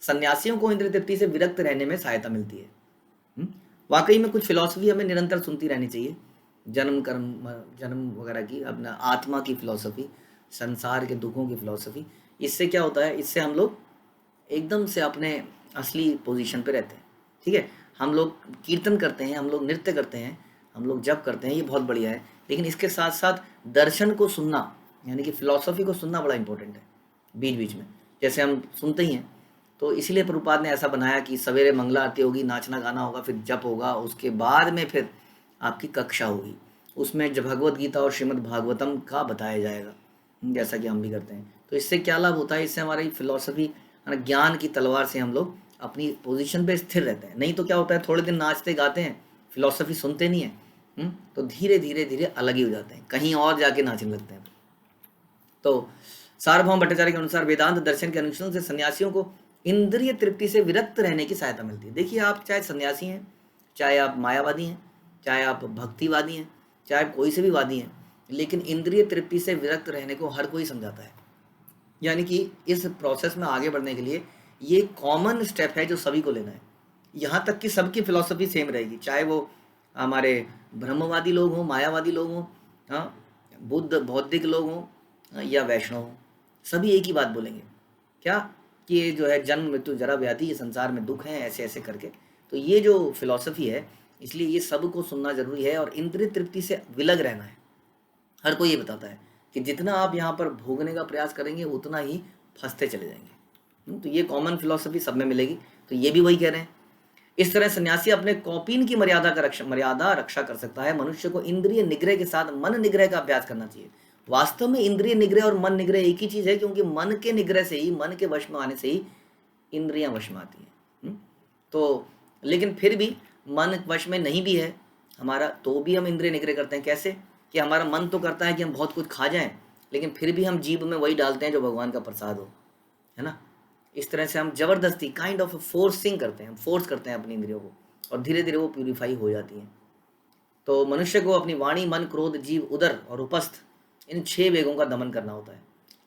सन्यासियों को इंद्रिय तृप्ति से विरक्त रहने में सहायता मिलती है। वाकई में कुछ फिलॉसफी हमें निरंतर सुनती रहनी चाहिए, जन्म कर्म जन्म वगैरह की, अपना आत्मा की फिलॉसफी, संसार के दुखों की फिलॉसफी। इससे क्या होता है, इससे हम लोग एकदम से अपने असली पोजीशन पे रहते हैं। ठीक है, हम लोग कीर्तन करते हैं, हम लोग नृत्य करते हैं, हम लोग जप करते हैं, ये बहुत बढ़िया है, लेकिन इसके साथ साथ दर्शन को सुनना, यानी कि फिलॉसफी को सुनना बड़ा इंपॉर्टेंट है बीच बीच में, जैसे हम सुनते ही हैं। तो इसीलिए प्रभुपाद ने ऐसा बनाया कि सवेरे मंगला आरती होगी, नाचना गाना होगा, फिर जप होगा, उसके बाद में फिर आपकी कक्षा होगी, उसमें जब भगवत गीता और श्रीमद् भागवतम का बताया जाएगा, जैसा कि हम भी करते हैं। तो इससे क्या लाभ होता है, इससे हमारी फिलॉसफी, ज्ञान की तलवार से हम लोग अपनी पोजीशन पे स्थिर रहते हैं। नहीं तो क्या होता है, थोड़े दिन नाचते गाते हैं, फिलॉसफी सुनते नहीं है, तो धीरे धीरे धीरे अलग ही हो जाते हैं, कहीं और जाके नाचने लगते हैं। तो सार्वभौम भट्टाचार्य के अनुसार वेदांत दर्शन के अनुशीलन से सन्यासियों को इंद्रिय तृप्ति से विरक्त रहने की सहायता मिलती है। देखिए, आप चाहे सन्यासी हैं, चाहे आप मायावादी हैं, चाहे आप भक्तिवादी हैं, चाहे कोई से भी वादी हैं, लेकिन इंद्रिय तृप्ति से विरक्त रहने को हर कोई समझाता है। यानी कि इस प्रोसेस में आगे बढ़ने के लिए ये कॉमन स्टेप है जो सभी को लेना है। यहाँ तक कि सबकी फिलॉसफी सेम रहेगी, चाहे वो हमारे ब्रह्मवादी लोग हों, मायावादी लोग हों, हाँ, बुद्ध बौद्धिक लोग हों या वैष्णव हों, सभी एक ही बात बोलेंगे, क्या कि ये जो है जन्म मृत्यु जरा व्याधि, ये संसार में दुख है, ऐसे ऐसे करके। तो ये जो फिलॉसफी है, इसलिए ये सबको सुनना जरूरी है और इंद्रिय तृप्ति से विलग रहना है। हर कोई ये बताता है कि जितना आप यहाँ पर भोगने का प्रयास करेंगे उतना ही फंसते चले जाएंगे। तो ये कॉमन फिलॉसफी सब में मिलेगी, तो ये भी वही कह रहे हैं। इस तरह सन्यासी अपने कौपीन की मर्यादा रक्षा कर सकता है। मनुष्य को इंद्रिय निग्रह के साथ मन निग्रह का अभ्यास करना चाहिए। वास्तव में इंद्रिय निग्रह और मन निग्रह एक ही चीज है, क्योंकि मन के निग्रह से ही, मन के वश में आने से ही इंद्रियां वश में आती हैं। तो लेकिन फिर भी मन वश में नहीं भी है हमारा, तो भी हम इंद्रिय निग्रह करते हैं। कैसे कि हमारा मन तो करता है कि हम बहुत कुछ खा जाएं, लेकिन फिर भी हम जीभ में वही डालते हैं जो भगवान का प्रसाद हो, है ना। इस तरह से हम जबरदस्ती काइंड ऑफ फोर्सिंग करते हैं, हम फोर्स करते हैं अपनी इंद्रियों को, और धीरे धीरे वो प्यूरिफाई हो जाती हैं। तो मनुष्य को अपनी वाणी, मन, क्रोध, जीव, उदर और उपस्थ, इन 6 वेगों का दमन करना होता है,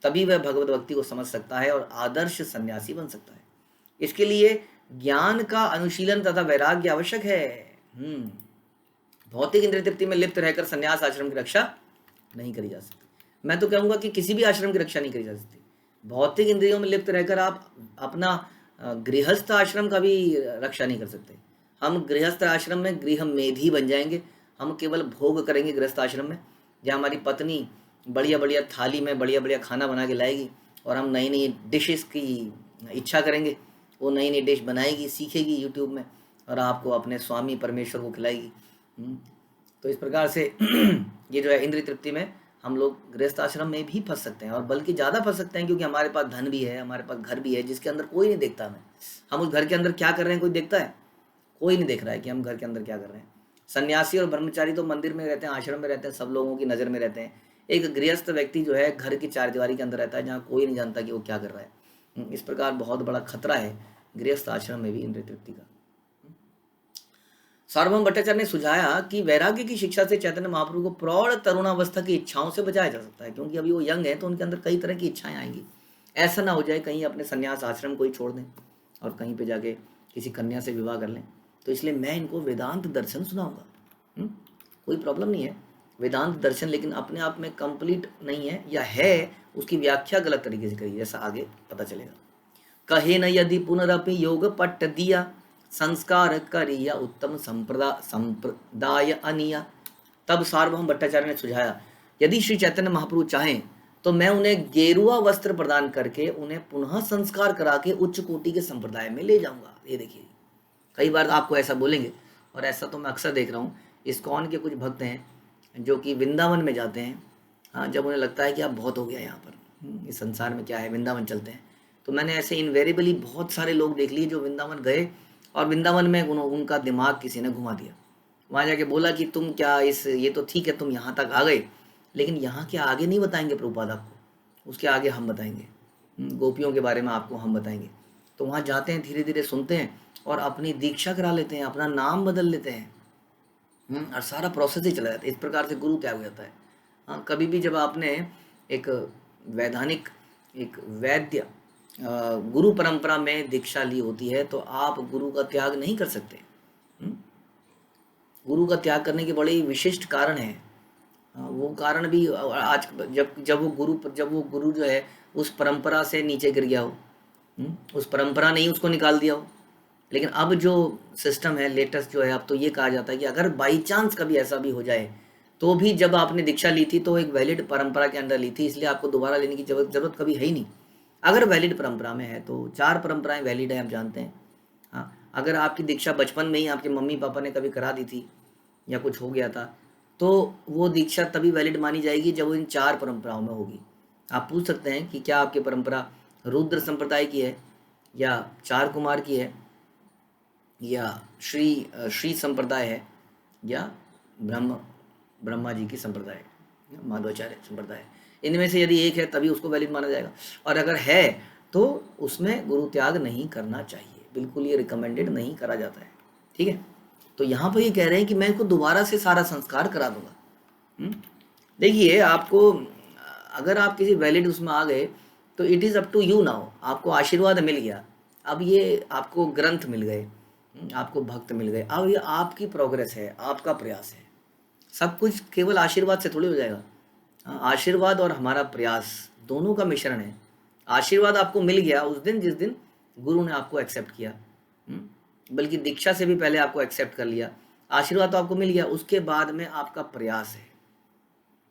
तभी वह भगवत भक्ति को समझ सकता है और आदर्श सन्यासी बन सकता है। इसके लिए ज्ञान का अनुशीलन तथा वैराग्य आवश्यक है। भौतिक इंद्रिय तृप्ति में लिप्त रहकर संन्यास आश्रम की रक्षा नहीं करी जा सकती। मैं तो कहूँगा कि किसी भी आश्रम की रक्षा नहीं करी जा सकती। भौतिक इंद्रियों में लिप्त रहकर आप अपना गृहस्थ आश्रम का भी रक्षा नहीं कर सकते। हम गृहस्थ आश्रम में गृह मेधी बन जाएंगे, हम केवल भोग करेंगे गृहस्थ आश्रम में, जहाँ हमारी पत्नी बढ़िया बढ़िया थाली में बढ़िया बढ़िया खाना बना के लाएगी और हम नई नई डिशेस की इच्छा करेंगे, वो नई नई डिश बनाएगी, सीखेगी यूट्यूब में और आपको अपने स्वामी परमेश्वर को खिलाएगी। तो इस प्रकार से ये जो है इंद्रिय तृप्ति में हम लोग गृहस्थ आश्रम में भी फंस सकते हैं, और बल्कि ज़्यादा फंस सकते हैं, क्योंकि हमारे पास धन भी है, हमारे पास घर भी है, जिसके अंदर कोई नहीं देखता हमें। हम उस घर के अंदर क्या कर रहे हैं कोई देखता है? कोई नहीं देख रहा है कि हम घर के अंदर क्या कर रहे हैं। सन्यासी और ब्रह्मचारी तो मंदिर में रहते हैं, आश्रम में रहते हैं, सब लोगों की नज़र में रहते हैं। एक गृहस्थ व्यक्ति जो है घर की चारदीवारी के अंदर रहता है, जहाँ कोई नहीं जानता कि वो क्या कर रहा है। इस प्रकार बहुत बड़ा खतरा है गृहस्थ आश्रम में भी इंद्रिय तृप्ति का। सार्वभौम भट्टाचार्य ने सुझाया कि वैराग्य की शिक्षा से चैतन्य महाप्रभु को प्रौढ़ तरुणावस्था की इच्छाओं से बचाया जा सकता है, क्योंकि अभी वो यंग है तो उनके अंदर कई तरह की इच्छाएं आएंगी। ऐसा ना हो जाए कहीं अपने संन्यास आश्रम को ही छोड़ दें और कहीं पे जाके किसी कन्या से विवाह कर लें। तो इसलिए मैं इनको वेदांत दर्शन सुनाऊंगा। कोई प्रॉब्लम नहीं है वेदांत दर्शन, लेकिन अपने आप में कंप्लीट नहीं है, या है उसकी व्याख्या गलत तरीके से करिए, जैसा आगे पता चलेगा। कहे न यदि पुनरपि योग पट्ट दिया, संस्कार करिया उत्तम संप्रदाय अनिया। तब सार्वभौम भट्टाचार्य ने सुझाया, यदि श्री चैतन्य महाप्रभु चाहें तो मैं उन्हें गेरुआ वस्त्र प्रदान करके उन्हें पुनः संस्कार करा के उच्च कोटि के संप्रदाय में ले जाऊंगा। ये देखिए, कई बार आपको ऐसा बोलेंगे, और ऐसा तो मैं अक्सर देख रहा हूँ। इस्कॉन के कुछ भक्त हैं जो कि वृंदावन में जाते हैं, हाँ, जब उन्हें लगता है कि अब बहुत हो गया यहाँ पर, इस संसार में क्या है, वृंदावन चलते हैं। तो मैंने ऐसे इनवेरिएबली बहुत सारे लोग देख लिए जो वृंदावन गए और वृंदावन में उनका दिमाग किसी ने घुमा दिया। वहाँ जाके बोला कि तुम क्या ये तो ठीक है, तुम यहाँ तक आ गए, लेकिन यहाँ के आगे नहीं बताएंगे प्रभुपाद आपको, उसके आगे हम बताएंगे, गोपियों के बारे में आपको हम बताएंगे। तो वहाँ जाते हैं, धीरे धीरे सुनते हैं और अपनी दीक्षा करा लेते हैं, अपना नाम बदल लेते हैं। और सारा प्रोसेस ही चला जाता है। इस प्रकार से गुरु त्याग हो जाता है। हाँ, कभी भी जब आपने एक वैधानिक, एक वैद्य गुरु परंपरा में दीक्षा ली होती है तो आप गुरु का त्याग नहीं कर सकते। गुरु का त्याग करने के बड़े ही विशिष्ट कारण हैं। वो कारण भी आज जब वो गुरु जो है उस परंपरा से नीचे गिर गया हो, उस परंपरा ने ही उसको निकाल दिया हो। लेकिन अब जो सिस्टम है लेटेस्ट जो है, अब तो ये कहा जाता है कि अगर बाई चांस कभी ऐसा भी हो जाए तो भी जब आपने दीक्षा ली थी तो एक वैलिड परंपरा के अंदर ली थी, इसलिए आपको दोबारा लेने की जरूरत कभी है ही नहीं। अगर वैलिड परंपरा में है तो 4 परंपराएं वैलिड है, आप जानते हैं। हाँ, अगर आपकी दीक्षा बचपन में ही आपके मम्मी पापा ने कभी करा दी थी या कुछ हो गया था तो वो दीक्षा तभी वैलिड मानी जाएगी जब वो इन 4 परंपराओं में होगी। आप पूछ सकते हैं कि क्या आपकी परंपरा रुद्र संप्रदाय की है या चार कुमार की है या श्री संप्रदाय है या ब्रह्मा जी की संप्रदाय, माधवाचार्य संप्रदाय। इनमें से यदि एक है तभी उसको वैलिड माना जाएगा, और अगर है तो उसमें गुरु त्याग नहीं करना चाहिए, बिल्कुल ये रिकमेंडेड नहीं करा जाता है। ठीक है, तो यहाँ पर ये कह रहे हैं कि मैं इसको दोबारा से सारा संस्कार करा दूंगा। देखिए, आपको अगर आप किसी वैलिड उसमें आ गए तो it is up to you now. आपको आशीर्वाद मिल गया, अब ये आपको ग्रंथ मिल गए, आपको भक्त मिल गए, अब ये आपकी प्रोग्रेस है, आपका प्रयास है। सब कुछ केवल आशीर्वाद से थोड़ी हो जाएगा। आशीर्वाद और हमारा प्रयास दोनों का मिश्रण है। आशीर्वाद आपको मिल गया उस दिन जिस दिन गुरु ने आपको एक्सेप्ट किया, बल्कि दीक्षा से भी पहले आपको एक्सेप्ट कर लिया। आशीर्वाद तो आपको मिल गया, उसके बाद में आपका प्रयास है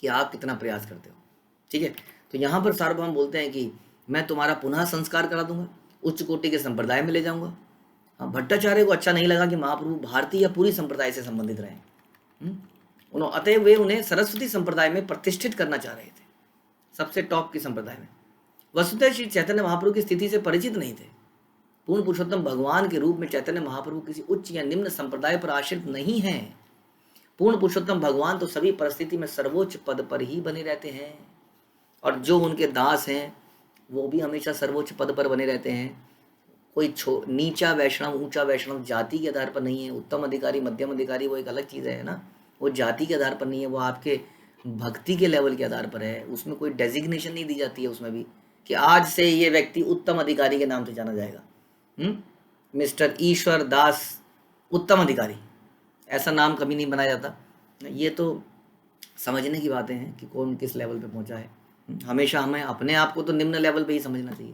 कि आप कितना प्रयास करते हो। ठीक है, तो यहाँ पर सार्वभौम बोलते हैं कि मैं तुम्हारा पुनः संस्कार करा दूंगा, उच्च कोटि के संप्रदाय में ले जाऊंगा। भट्टाचार्य को अच्छा नहीं लगा कि महाप्रभु भारतीय या पूरी संप्रदाय से संबंधित रहे, अतएव वे उन्हें सरस्वती संप्रदाय में प्रतिष्ठित करना चाह रहे थे, सबसे टॉप की संप्रदाय में। वस्तुतः श्री चैतन्य महाप्रभु की स्थिति से परिचित नहीं थे। पूर्ण पुरुषोत्तम भगवान के रूप में चैतन्य महाप्रभु किसी उच्च या निम्न संप्रदाय पर आश्रित नहीं हैं। पूर्ण पुरुषोत्तम भगवान तो सभी परिस्थिति में सर्वोच्च पद पर ही बने रहते हैं, और जो उनके दास हैं वो भी हमेशा सर्वोच्च पद पर बने रहते हैं। कोई नीचा वैष्णव ऊंचा वैष्णव जाति के आधार पर नहीं है। उत्तम अधिकारी मध्यम अधिकारी वो एक अलग चीज़ है ना, वो जाति के आधार पर नहीं है, वो आपके भक्ति के लेवल के आधार पर है। उसमें कोई डेजिग्नेशन नहीं दी जाती है उसमें भी कि आज से ये व्यक्ति उत्तम अधिकारी के नाम से जाना जाएगा, मिस्टर ईश्वर दास उत्तम अधिकारी, ऐसा नाम कभी नहीं बनाया जाता। ये तो समझने की बातें हैं कि कौन किस लेवल पे पहुंचा है। हमेशा हमें अपने आप को तो निम्न लेवल पे ही समझना चाहिए।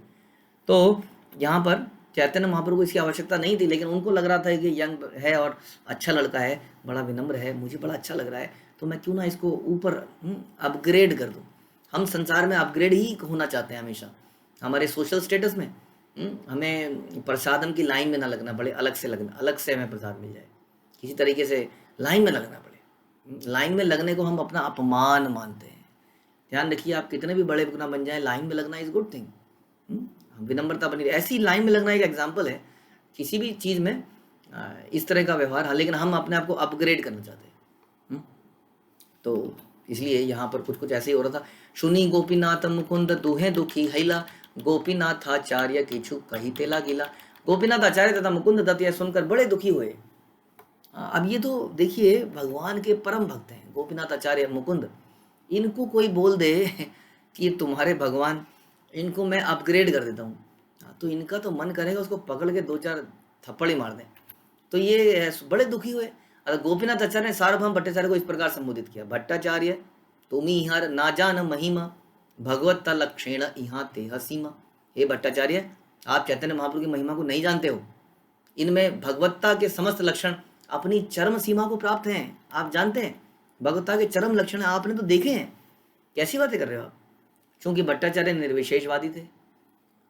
तो यहाँ पर चैतन्य महाप्रभु को इसकी आवश्यकता नहीं थी, लेकिन उनको लग रहा था कि यंग है और अच्छा लड़का है, बड़ा विनम्र है, मुझे बड़ा अच्छा लग रहा है, तो मैं क्यों ना इसको ऊपर अपग्रेड कर दूँ। हम संसार में अपग्रेड ही होना चाहते हैं हमेशा। हमारे सोशल स्टेटस में हमें प्रसादम की लाइन में ना लगना पड़े, अलग से हमें प्रसाद मिल जाए, किसी तरीके से लाइन में लगना पड़े। लाइन में लगने को हम अपना अपमान मानते हैं। ध्यान रखिए, आप कितने भी बड़े बुकना बन जाए, लाइन में लगना इज गुड थिंग। विनम्रता बनी, ऐसी लाइन में लगना एक एग्जाम्पल है किसी भी चीज़ में इस तरह का व्यवहार। हाँ, लेकिन हम अपने आप को अपग्रेड करना चाहते हैं। तो इसलिए यहाँ पर कुछ ऐसे ही हो रहा था। सुनी गोपीनाथ मुकुंद दुहे दुखी हैला, गोपीनाथ आचार्य किछु कही तेला गिला। गोपीनाथ आचार्य तथा मुकुंद दत्त यह सुनकर बड़े दुखी हुए। अब ये तो देखिए, भगवान के परम भक्त हैं गोपीनाथ आचार्य मुकुंद, इनको कोई बोल दे कि तुम्हारे भगवान, इनको मैं अपग्रेड कर देता हूँ, तो इनका तो मन करेगा उसको पकड़ के 2-4 थप्पड़ ही मार दें। तो ये बड़े दुखी हुए। गोपीनाथ आचार्य ने सार्वभौम भट्टाचार्य को इस प्रकार संबोधित किया, भट्टाचार्य तुमी इहार ना जान महिमा, भगवत्ता लक्षेण इहा तेह सीमा। हे भट्टाचार्य, आप चैतन्य महाप्रभु की महिमा को नहीं जानते हो। इनमें भगवत्ता के समस्त लक्षण अपनी चरम सीमा को प्राप्त हैं। आप जानते हैं भगवत्ता के चरम लक्षण आपने तो देखे हैं। कैसी बातें कर रहे हो आप? क्योंकि भट्टाचार्य निर्विशेषवादी थे,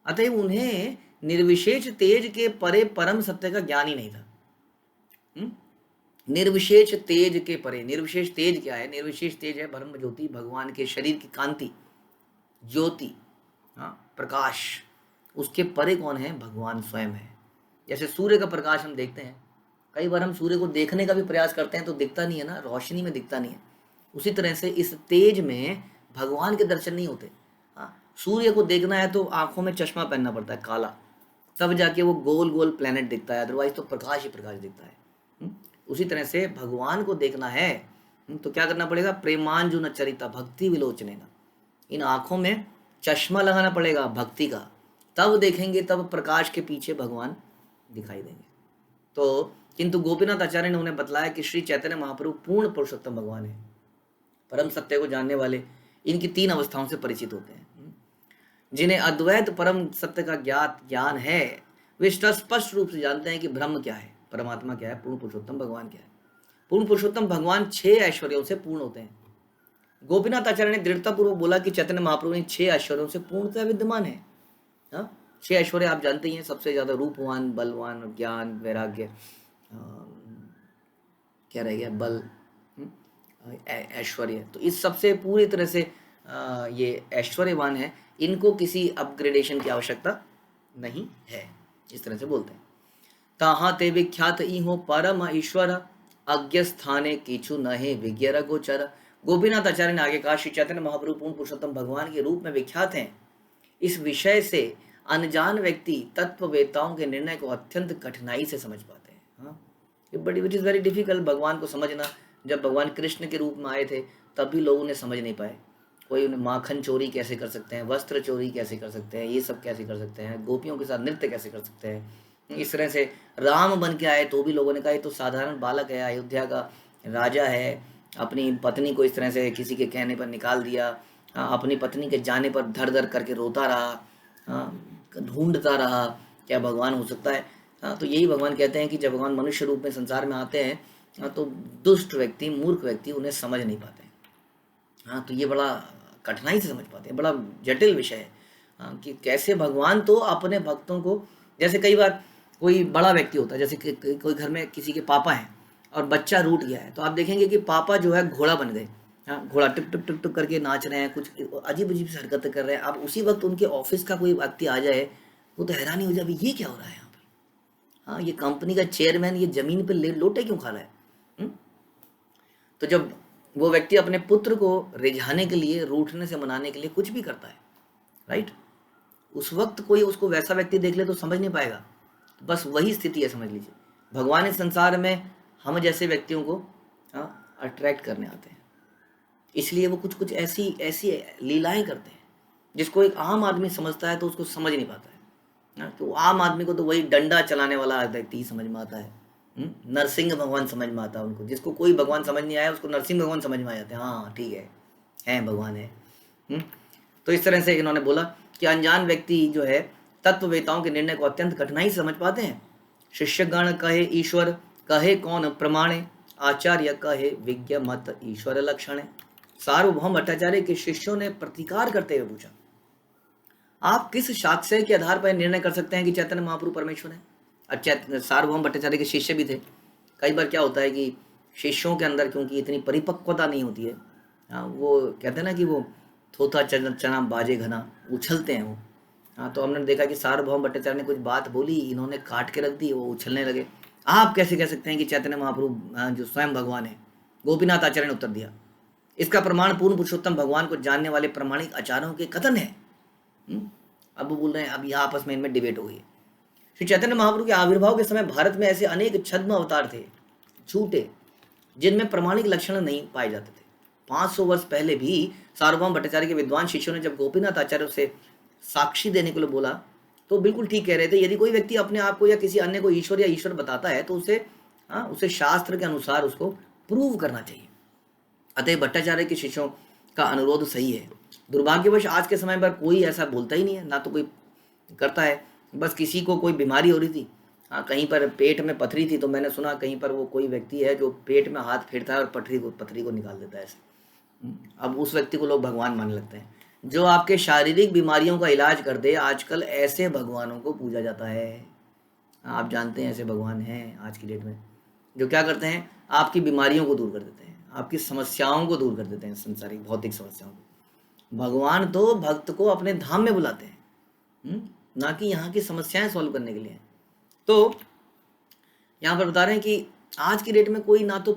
अतएव उन्हें निर्विशेष तेज के परे परम सत्य का ज्ञान ही नहीं था। निर्विशेष तेज के परे, निर्विशेष तेज क्या है? निर्विशेष तेज है ब्रह्म ज्योति, भगवान के शरीर की कांति, ज्योति, प्रकाश। उसके परे कौन है? भगवान स्वयं है। जैसे सूर्य का प्रकाश हम देखते हैं, कई बार हम सूर्य को देखने का भी प्रयास करते हैं तो दिखता नहीं है ना, रोशनी में दिखता नहीं है। उसी तरह से इस तेज में भगवान के दर्शन नहीं होते। सूर्य को देखना है तो आंखों में चश्मा पहनना पड़ता है काला, तब जाके वो गोल गोल प्लेनेट दिखता है, अदरवाइज तो प्रकाश ही प्रकाश दिखता है। उसी तरह से भगवान को देखना है तो क्या करना पड़ेगा? प्रेमांजुन चरिता भक्ति विलोचनेना, इन आंखों में चश्मा लगाना पड़ेगा भक्ति का, तब देखेंगे, तब प्रकाश के पीछे भगवान दिखाई देंगे। तो किंतु गोपीनाथ आचार्य ने उन्हें बतलाया कि श्री चैतन्य महाप्रभु पूर्ण पुरुषोत्तम भगवान है, परम सत्य को जानने वाले इनकी 3 अवस्थाओं से परिचित होते हैं। जिन्हें अद्वैत परम सत्य का ज्ञान है, वे स्पष्ट रूप से जानते हैं कि ब्रह्म क्या है, परमात्मा क्या है, पूर्ण पुरुषोत्तम भगवान क्या है। पूर्ण पुरुषोत्तम भगवान 6 ऐश्वर्यों से पूर्ण होते हैं। गोपीनाथ आचार्य ने दृढ़तापूर्वक बोला कि चैतन्य महाप्रभु इन 6 ऐश्वर्यों से पूर्णतः विद्यमान है। 6 ऐश्वर्य आप जानते ही हैं, सबसे ज्यादा रूपवान, बलवान, ज्ञान, वैराग्य, क्या रह गया, बल, ऐश्वर्य। तो इस सबसे पूरी तरह से ये ऐश्वर्यवान है, इनको किसी अपग्रेडेशन की आवश्यकता नहीं है, इस तरह से बोलते हैं। ताहा ते विख्यात इहो परम ईश्वर, अज्ञ स्थाने किचु नहे विज्ञर गोचर। गोपीनाथ आचार्य ने आगे कहा, श्री चैतन्य महाप्रभु पूर्ण पुरुषोत्तम भगवान के रूप में विख्यात हैं। इस विषय से अनजान व्यक्ति तत्ववेताओं के निर्णय को अत्यंत कठिनाई से समझ पाते हैं। हाँ, विच इज वेरी डिफिकल्ट भगवान को समझना। जब भगवान कृष्ण के रूप में आए थे तब भी लोग उन्हें समझ नहीं पाए। कोई उन्हें माखन चोरी कैसे कर सकते हैं, वस्त्र चोरी कैसे कर सकते हैं, ये सब कैसे कर सकते हैं, गोपियों के साथ नृत्य कैसे कर सकते हैं। इस तरह से राम बन के आए तो भी लोगों ने कहा ये तो साधारण बालक है, अयोध्या का राजा है, अपनी पत्नी को इस तरह से किसी के कहने पर निकाल दिया, अपनी पत्नी के जाने पर धर धर करके रोता रहा, ढूंढता रहा, क्या भगवान हो सकता है। तो यही भगवान कहते हैं कि जब भगवान मनुष्य रूप में संसार में आते हैं तो दुष्ट व्यक्ति, मूर्ख व्यक्ति उन्हें समझ नहीं पाते। तो ये बड़ा कठिनाई से समझ पाते हैं, बड़ा जटिल विषय है कि कैसे भगवान तो अपने भक्तों को, जैसे कई बार कोई बड़ा व्यक्ति होता है, जैसे कोई घर में किसी के पापा हैं और बच्चा रूठ गया है, तो आप देखेंगे कि पापा जो है घोड़ा बन गए, घोड़ा टिप टिप टिप टिप करके नाच रहे हैं, कुछ अजीब अजीब से हरकतें कर रहे हैं। अब उसी वक्त उनके ऑफिस का कोई व्यक्ति आ जाए, वो तो हैरानी हो जाए, ये क्या हो रहा है यहाँ पर, ये कंपनी का चेयरमैन ये जमीन पर लोटे क्यों खा रहा है। तो जब वो व्यक्ति अपने पुत्र को रिझाने के लिए, रूठने से मनाने के लिए कुछ भी करता है, राइट, उस वक्त कोई उसको वैसा व्यक्ति देख ले तो समझ नहीं पाएगा। तो बस वही स्थिति है, समझ लीजिए। भगवान इस संसार में हम जैसे व्यक्तियों को अट्रैक्ट करने आते हैं, इसलिए वो कुछ कुछ ऐसी ऐसी लीलाएं करते हैं जिसको एक आम आदमी समझता है तो उसको समझ नहीं पाता है। तो आम आदमी को तो वही डंडा चलाने वाला व्यक्ति ही समझ में आता है, नरसिंह भगवान समझ में आता है उनको। जिसको कोई भगवान समझ नहीं आया उसको नरसिंह भगवान समझ में आ जाते हैं, हाँ ठीक है भगवान है। तो इस तरह से इन्होंने बोला कि अनजान व्यक्ति जो है तत्ववेताओं के निर्णय को अत्यंत कठिनाई से समझ पाते हैं। शिष्यगण कहे ईश्वर, कहे कौन प्रमाणे, आचार्य कहे विज्ञ मत ईश्वर लक्षण। सार्वभौम भट्टाचार्य के शिष्यों ने प्रतिकार करते हुए पूछा, आप किस साक्ष्य के आधार पर निर्णय कर सकते हैं कि चैतन्य महाप्रभु परमेश्वर है। सार्वभौम भट्टाचार्य के शिष्य भी थे। कई बार क्या होता है कि शिष्यों के अंदर क्योंकि इतनी परिपक्वता नहीं होती है, वो कहते हैं ना कि वो थोथा चना बाजे घना, उछलते हैं वो। तो हमने देखा कि सार्वभौम भट्टाचार्य ने कुछ बात बोली, इन्होंने काट के रख दी, वो उछलने लगे। आप कैसे कह सकते हैं कि चैतन्य महाप्रभु जो स्वयं भगवान है। गोपीनाथ आचार्य ने उत्तर दिया, इसका प्रमाण पूर्ण पुरुषोत्तम भगवान को जानने वाले प्रामाणिक आचार्यों के कथन है। अब वो बोल रहे हैं, अब यहाँ आपस में इनमें डिबेट हो गई। श्री चैतन्य महाप्रभु के आविर्भाव के समय भारत में ऐसे अनेक छद्म अवतार थे, झूठे, जिनमें प्रामाणिक लक्षण नहीं पाए जाते थे। 500 वर्ष पहले भी सार्वभौम भट्टाचार्य के विद्वान शिष्यों ने जब गोपीनाथ आचार्य से साक्षी देने के लिए बोला तो बिल्कुल ठीक कह रहे थे। यदि कोई व्यक्ति अपने आप को या किसी अन्य को ईश्वर या ईश्वर बताता है तो उसे शास्त्र के अनुसार उसको प्रूव करना चाहिए। अतः भट्टाचार्य के शिष्यों का अनुरोध सही है। दुर्भाग्यवश आज के समय पर कोई ऐसा बोलता ही नहीं है, ना तो कोई करता है। बस किसी को कोई बीमारी हो रही थी, कहीं पर पेट में पथरी थी, तो मैंने सुना कहीं पर वो कोई व्यक्ति है जो पेट में हाथ फेरता है और पथरी को निकाल देता है ऐसे। अब उस व्यक्ति को लोग भगवान मानने लगते हैं। जो आपके शारीरिक बीमारियों का इलाज कर दे, आजकल ऐसे भगवानों को पूजा जाता है। आप जानते हैं ऐसे भगवान हैं आज की डेट में, जो क्या करते हैं, आपकी बीमारियों को दूर कर देते हैं, आपकी समस्याओं को दूर कर देते हैं, संसारिक भौतिक समस्याओं को। भगवान तो भक्त को अपने धाम में बुलाते हैं, ना कि यहाँ की समस्याएं सॉल्व करने के लिए। तो यहाँ पर बता रहे हैं कि आज की डेट में कोई ना तो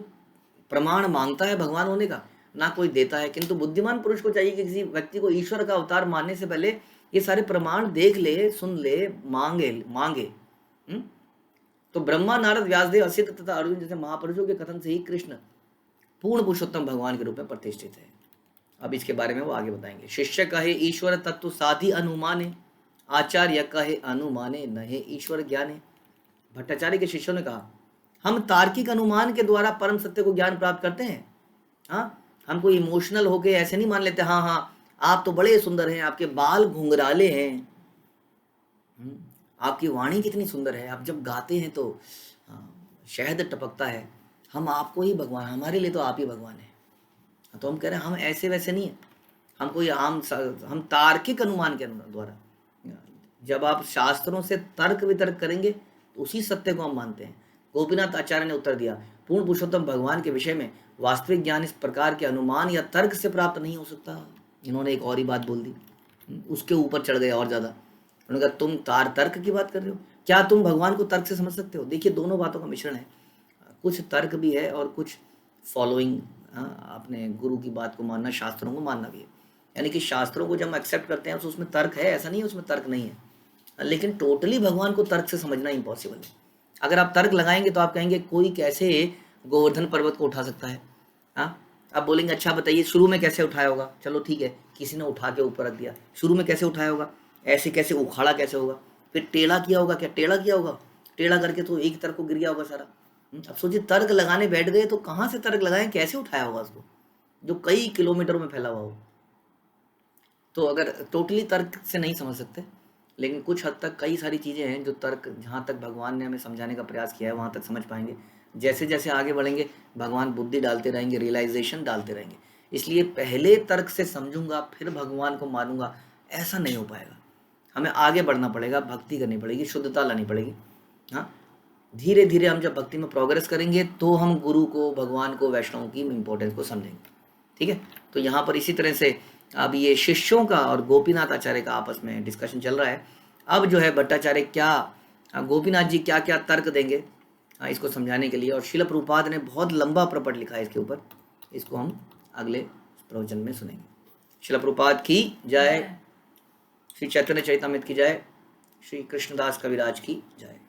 प्रमाण मांगता है भगवान होने का, ना कोई देता है। किंतु बुद्धिमान पुरुष को चाहिए कि किसी व्यक्ति को ईश्वर का अवतार मानने से पहले ये सारे प्रमाण देख ले, सुन ले, मांगे मांगे। तो ब्रह्मा, नारद, व्यासदेव, असित तथा अर्जुन जैसे महापुरुषों के कथन से ही कृष्ण पूर्ण पुरुषोत्तम भगवान के रूप में प्रतिष्ठित है। अब इसके बारे में वो आगे बताएंगे। शिष्य कहे ईश्वर तत्व साधि अनुमाने, आचार्य कहे अनुमाने नहे ईश्वर ज्ञाने। भट्टाचार्य के शिष्यों ने कहा, हम तार्किक अनुमान के द्वारा परम सत्य को ज्ञान प्राप्त करते हैं। हाँ, हम कोई इमोशनल होके ऐसे नहीं मान लेते, हाँ हाँ आप तो बड़े सुंदर हैं, आपके बाल घुंघराले हैं, आपकी वाणी कितनी सुंदर है, आप जब गाते हैं तो शहद टपकता है, हम आपको ही भगवान, हमारे लिए तो आप ही भगवान हैं। तो हम कह रहे हैं हम ऐसे वैसे नहीं है, हम कोई हम तार्किक अनुमान के द्वारा, जब आप शास्त्रों से तर्क वितर्क करेंगे तो उसी सत्य को हम मानते हैं। गोपीनाथ आचार्य ने उत्तर दिया, पूर्ण पुरुषोत्तम भगवान के विषय में वास्तविक ज्ञान इस प्रकार के अनुमान या तर्क से प्राप्त नहीं हो सकता। इन्होंने एक और ही बात बोल दी, उसके ऊपर चढ़ गए और ज़्यादा। उन्होंने कहा तुम तर्क की बात कर रहे हो, क्या तुम भगवान को तर्क से समझ सकते हो? देखिए दोनों बातों का मिश्रण है, कुछ तर्क भी है और कुछ फॉलोइंग, अपने गुरु की बात को मानना, शास्त्रों को मानना भी है। यानी कि शास्त्रों को जब हम एक्सेप्ट करते हैं तो उसमें तर्क है, ऐसा नहीं है उसमें तर्क नहीं है, लेकिन टोटली भगवान को तर्क से समझना इम्पॉसिबल है। अगर आप तर्क लगाएंगे तो आप कहेंगे कोई कैसे गोवर्धन पर्वत को उठा सकता है। हाँ, आप बोलेंगे अच्छा बताइए शुरू में कैसे उठाया होगा, चलो ठीक है, किसी ने उठा के ऊपर रख दिया, शुरू में कैसे उठाया होगा, ऐसे कैसे उखाड़ा कैसे होगा, फिर टेढ़ा किया होगा, क्या टेढ़ा किया होगा, टेढ़ा करके तो एक तरफ को गिर गया होगा सारा। अब सोचिए तर्क लगाने बैठ गए तो कहाँ से तर्क लगाएं, कैसे उठाया होगा उसको, जो कई किलोमीटरों में फैला हुआ हो। तो अगर टोटली तर्क से नहीं समझ सकते, लेकिन कुछ हद तक कई सारी चीज़ें हैं जो तर्क, जहाँ तक भगवान ने हमें समझाने का प्रयास किया है वहाँ तक समझ पाएंगे। जैसे जैसे आगे बढ़ेंगे भगवान बुद्धि डालते रहेंगे, रियलाइजेशन डालते रहेंगे। इसलिए पहले तर्क से समझूंगा फिर भगवान को मानूंगा, ऐसा नहीं हो पाएगा। हमें आगे बढ़ना पड़ेगा, भक्ति करनी पड़ेगी, शुद्धता लानी पड़ेगी। हाँ, धीरे धीरे हम जब भक्ति में प्रोग्रेस करेंगे तो हम गुरु को, भगवान को, वैष्णव की इंपॉर्टेंस को समझेंगे। ठीक है, तो यहाँ पर इसी तरह से अब ये शिष्यों का और गोपीनाथ आचार्य का आपस में डिस्कशन चल रहा है। अब जो है भट्टाचार्य क्या, गोपीनाथ जी क्या क्या तर्क देंगे इसको समझाने के लिए, और शिल प्रभुपाद ने बहुत लंबा प्रपट लिखा है इसके ऊपर, इसको हम अगले प्रवचन में सुनेंगे। शिल प्रभुपाद की जय, श्री चैतन्य चरितामृत की जय, श्री कृष्णदास कविराज की जय।